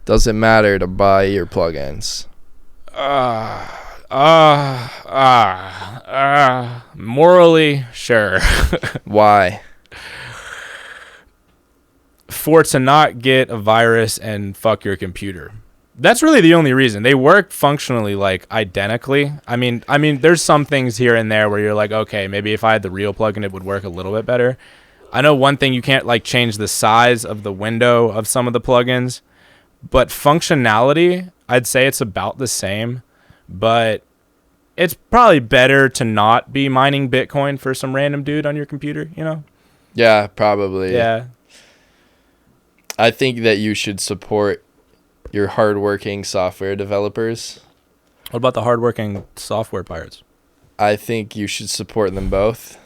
Does it matter to buy your plugins? Morally, sure. Why? For to not get a virus and fuck your computer. That's really the only reason. They work functionally like identically. I mean, there's some things here and there where you're like, okay, maybe if I had the real plugin, it would work a little bit better. I know one thing, you can't like change the size of the window of some of the plugins, but functionality, I'd say it's about the same, but it's probably better to not be mining Bitcoin for some random dude on your computer, you know? Yeah, probably. Yeah. I think that you should support your hardworking software developers. What about the hardworking software pirates? I think you should support them both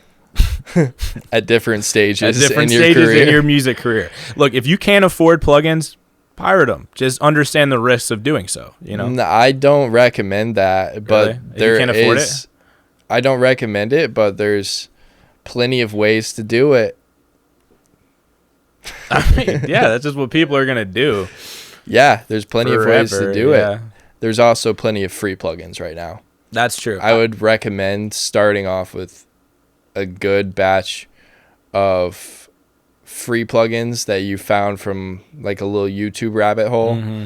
at different stages, in career. your music career. Look, if you can't afford plugins, pirate them. Just understand the risks of doing so, you know? No, I don't recommend that, but Really? there You can't afford it? I don't recommend it, but there's plenty of ways to do it. I mean, yeah, that's just what people are going to do. Yeah, there's plenty of ways to do yeah. it. There's also plenty of free plugins right now. That's true. I would recommend starting off with a good batch of free plugins that you found from like a little YouTube rabbit hole. Mm-hmm.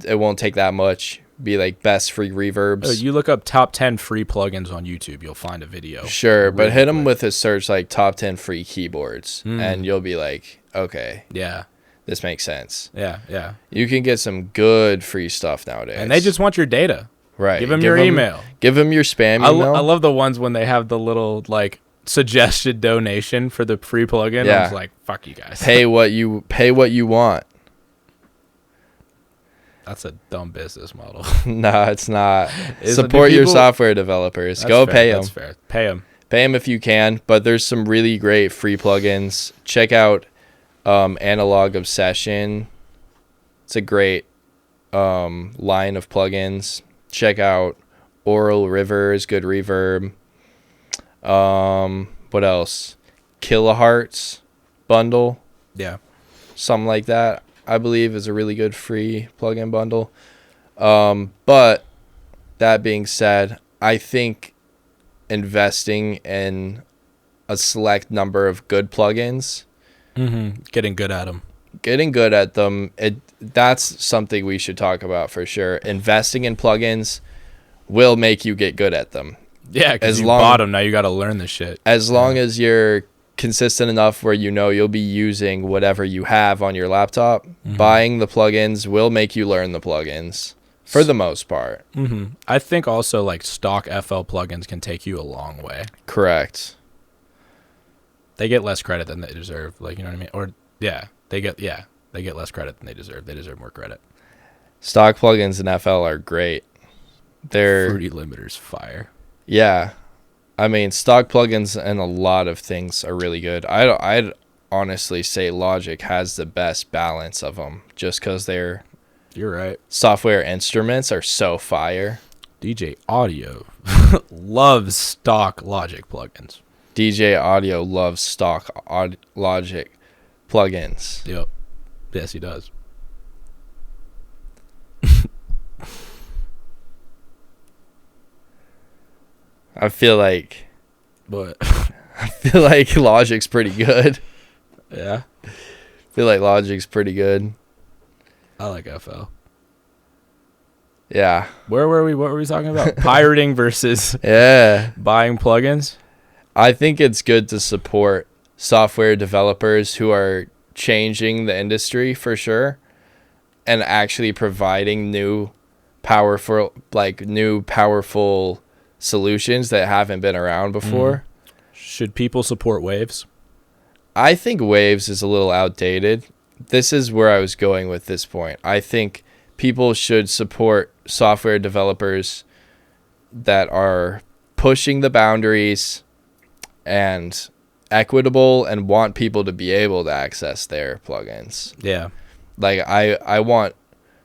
It won't take that much. Be like best free reverbs. Oh, you look up top 10 free plugins on YouTube, you'll find a video. Sure, but really hit them quick. with a search like top 10 free keyboards, and you'll be like, okay, Yeah, this makes sense. yeah. You can get some good free stuff nowadays. And they just want your data. right. Give them your email. Give them your spam I email. love the ones when they have the little like suggested donation for the free plugin. Yeah. I was like, fuck you guys. pay what you want. That's a dumb business model. No, it's not. Is it- Support do your people- software developers. That's Go fair, pay them. That's fair. Pay them. Pay them if you can, but there's some really great free plugins. Check out Analog Obsession. It's a great line of plugins. Check out Oral Rivers, good reverb. What else? Kilohertz bundle, Yeah. something like that, I believe is a really good free plugin bundle. But that being said, I think investing in a select number of good plugins, Mm-hmm. Getting good at them. getting good at them, that's something we should talk about for sure. Investing in plugins will make you get good at them. Yeah, because you bought them. Now you got to learn this shit. As long as you're consistent enough where you know you'll be using whatever you have on your laptop, buying the plugins will make you learn the plugins for the most part. Mm-hmm. I think also like stock FL plugins can take you a long way. Correct. They get less credit than they deserve. Like, you know what I mean? Or they get less credit than they deserve. They deserve more credit. Stock plugins in FL are great. They're Fruity Limiter's fire. Yeah. I mean, stock plugins and a lot of things are really good. I'd honestly say Logic has the best balance of them just because their You're right. software instruments are so fire. DJ Audio loves stock Logic plugins. DJ Audio loves stock Logic plugins. Yep. Yes, he does. I feel like But Logic's pretty good. yeah, I feel like Logic's pretty good. I like FL. Yeah. Where were we? What were we talking about? Pirating versus Yeah. buying plugins? I think it's good to support software developers who are changing the industry for sure and actually providing new powerful solutions that haven't been around before. Should people support Waves? I think Waves is a little outdated. This is where I was going with this point. I think people should support software developers that are pushing the boundaries and equitable and want people to be able to access their plugins. Yeah. Like I want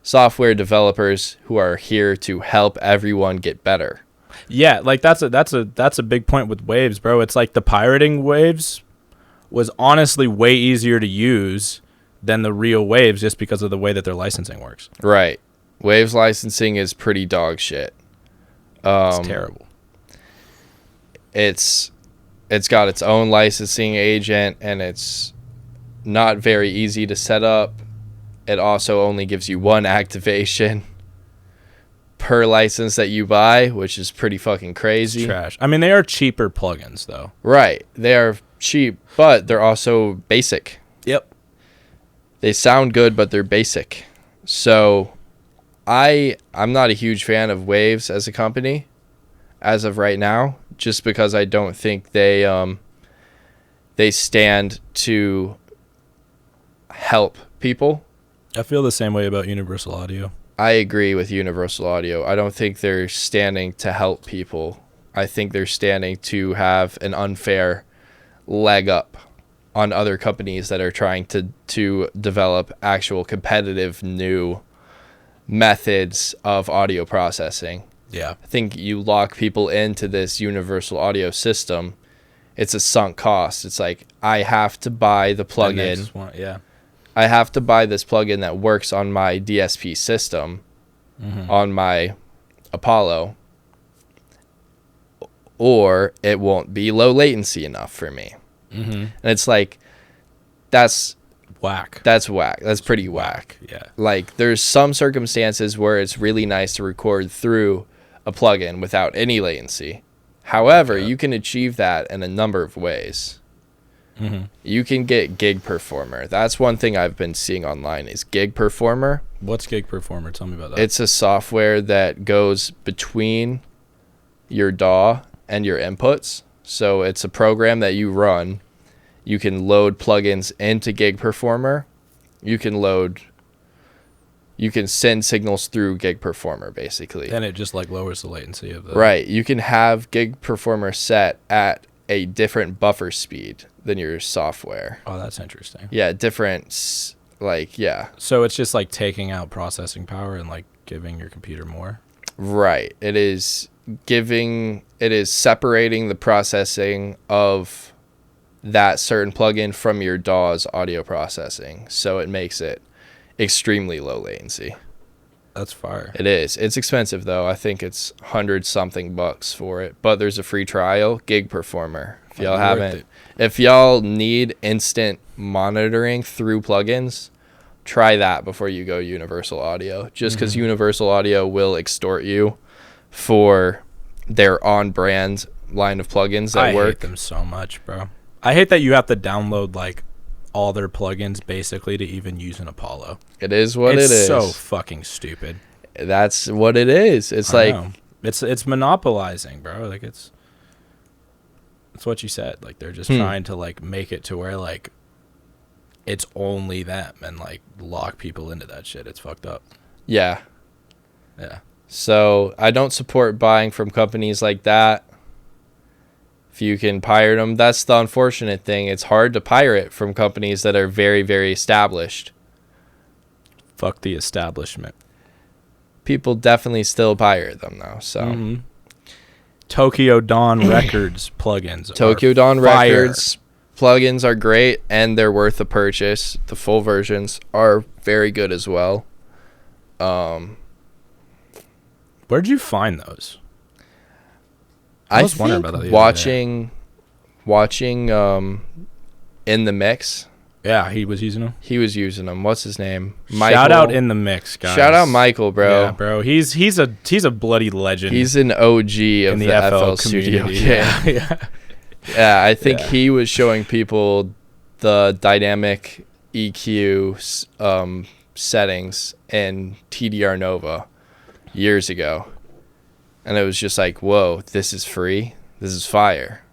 software developers who are here to help everyone get better. Yeah, like that's a big point with Waves, bro. It's like the pirating Waves was honestly way easier to use than the real Waves just because of the way that their licensing works. Right. Waves licensing is pretty dog shit. It's terrible. It's got its own licensing agent, and it's not very easy to set up. It also only gives you one activation per license that you buy, which is pretty fucking crazy. It's trash. I mean, they are cheaper plugins, though. Right. They are cheap, but they're also basic. Yep. They sound good, but they're basic. So I'm not a huge fan of Waves as a company as of right now, just because I don't think they stand to help people. I feel the same way about Universal Audio. I agree with Universal Audio. I don't think they're standing to help people. I think they're standing to have an unfair leg up on other companies that are trying to develop actual competitive new methods of audio processing. Yeah. I think you lock people into this Universal Audio system. It's a sunk cost. It's like, I have to buy the plugin. Yeah. I have to buy this plugin that works on my DSP system, on my Apollo, or it won't be low latency enough for me. And it's like, that's whack. That's whack. That's pretty whack. Yeah. Like, there's some circumstances where it's really nice to record through a plugin without any latency. However, you can achieve that in a number of ways. You can get Gig Performer. That's one thing I've been seeing online is Gig Performer. What's Gig Performer? Tell me about that. It's a software that goes between your DAW and your inputs. So it's a program that you run. You can load plugins into Gig Performer. You can send signals through Gig Performer, basically. And it just like lowers the latency of the... Right. You can have Gig Performer set at a different buffer speed than your software. Oh, that's interesting. Yeah, different, like, yeah. So it's just like taking out processing power and like giving your computer more? Right. It is separating the processing of that certain plugin from your DAW's audio processing. So it makes it extremely low latency. That's fire. It is. It's expensive though. I think it's $100-something for it. But there's a free trial, Gig Performer. If y'all need instant monitoring through plugins, try that before you go Universal Audio. Just because Universal Audio will extort you for their on-brand line of plugins that work. I hate them so much, bro. I hate that you have to download like all their plugins basically to even use an Apollo. It is what it is. It's so fucking stupid. That's what it is. It's it's monopolizing, bro. Like it's what you said. Like they're just trying to like make it to where like it's only them and like lock people into that shit. It's fucked up. Yeah. Yeah. So I don't support buying from companies like that. If you can pirate them, that's the unfortunate thing. It's hard to pirate from companies that are very, very established. Fuck the establishment. People definitely still pirate them though. So Tokyo Dawn Records plugins. Tokyo Dawn Records plugins are great and they're worth the purchase. The full versions are very good as well. Where'd you find those? I was wondering about that. Watching In the Mix. Yeah, he was using them. He was using them. What's his name? Michael. Shout out In the Mix, guys. Shout out Michael, bro. Yeah, bro. He's a bloody legend. He's an OG of the FL Studio. Yeah, I think he was showing people the dynamic EQ settings in TDR Nova years ago. And it was just like, whoa, this is free. This is fire.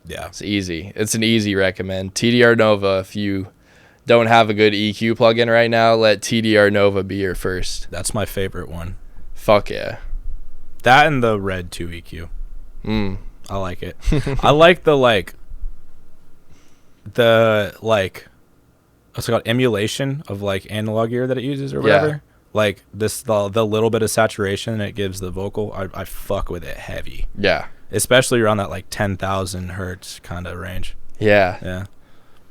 Yeah. It's easy. It's an easy recommend. TDR Nova, if you don't have a good EQ plugin right now, let TDR Nova be your first. That's my favorite one. Fuck yeah. That and the Red 2 EQ. I like it. I like the what's it called, emulation of like analog gear that it uses or whatever. Yeah. Like this, the little bit of saturation it gives the vocal, I fuck with it heavy. Yeah. Especially around that like 10,000 hertz kind of range. Yeah. Yeah.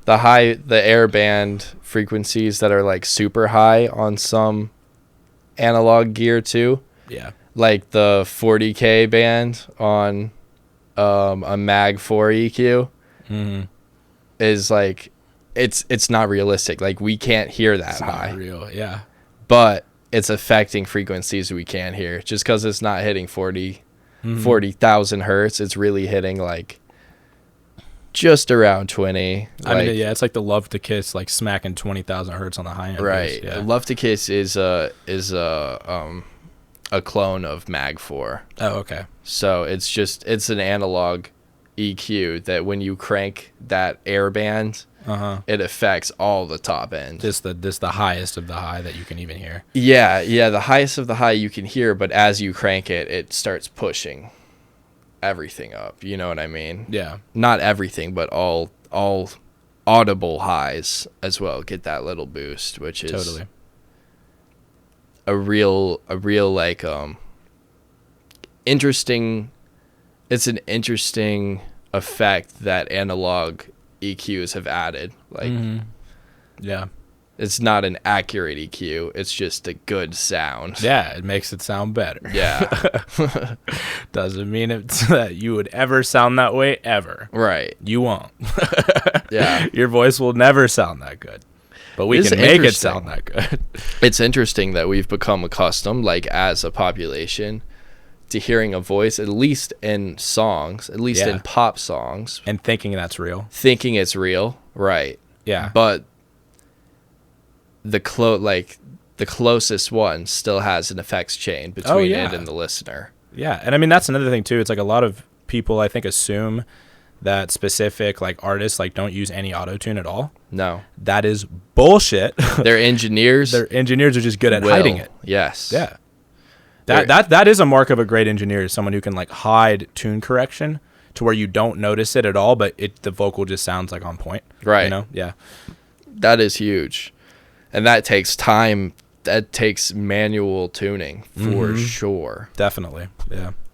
the air band frequencies that are like super high on some analog gear too. Yeah. Like the 40K band on a Mag 4 EQ is like it's not realistic. Like we can't hear that It's high. not real. Yeah. But it's affecting frequencies we can't hear just because it's not hitting 40,000 hertz. It's really hitting like just around 20. I mean, yeah, it's like the Love to Kiss, like smacking 20,000 hertz on the high end. Right. Yeah. Love to Kiss is a clone of Mag 4. Oh, okay. So it's an analog EQ that when you crank that air band, it affects all the top end. Just the highest of the high that you can even hear. Yeah, the highest of the high you can hear, but as you crank it, it starts pushing everything up. You know what I mean? Yeah. Not everything, but all audible highs as well get that little boost, which is Totally. a real like interesting. It's an interesting effect that analog EQs have added. Like, Yeah. it's not an accurate EQ. It's just a good sound. Yeah, it makes it sound better. Yeah. Doesn't mean it's that you would ever sound that way ever. Right. You won't. Yeah. Your voice will never sound that good. But we It's can make it interesting. sound that good. It's interesting that we've become accustomed, like as a population, to hearing a voice, at least in songs, at least Yeah. in pop songs, And thinking that's real. thinking it's real. Right. Yeah. But the closest one still has an effects chain between yeah. it and the listener. Yeah, and I mean that's another thing too. It's like a lot of people I think assume that specific like artists like don't use any auto-tune at all. No. That is bullshit. Their engineers Their engineers are just good at will. hiding it. Yes. Yeah. That is a mark of a great engineer, is someone who can like hide tune correction to where you don't notice it at all, but the vocal just sounds like on point. Right. You know? Yeah. That is huge. And that takes time. That takes manual tuning for sure. Definitely. Yeah.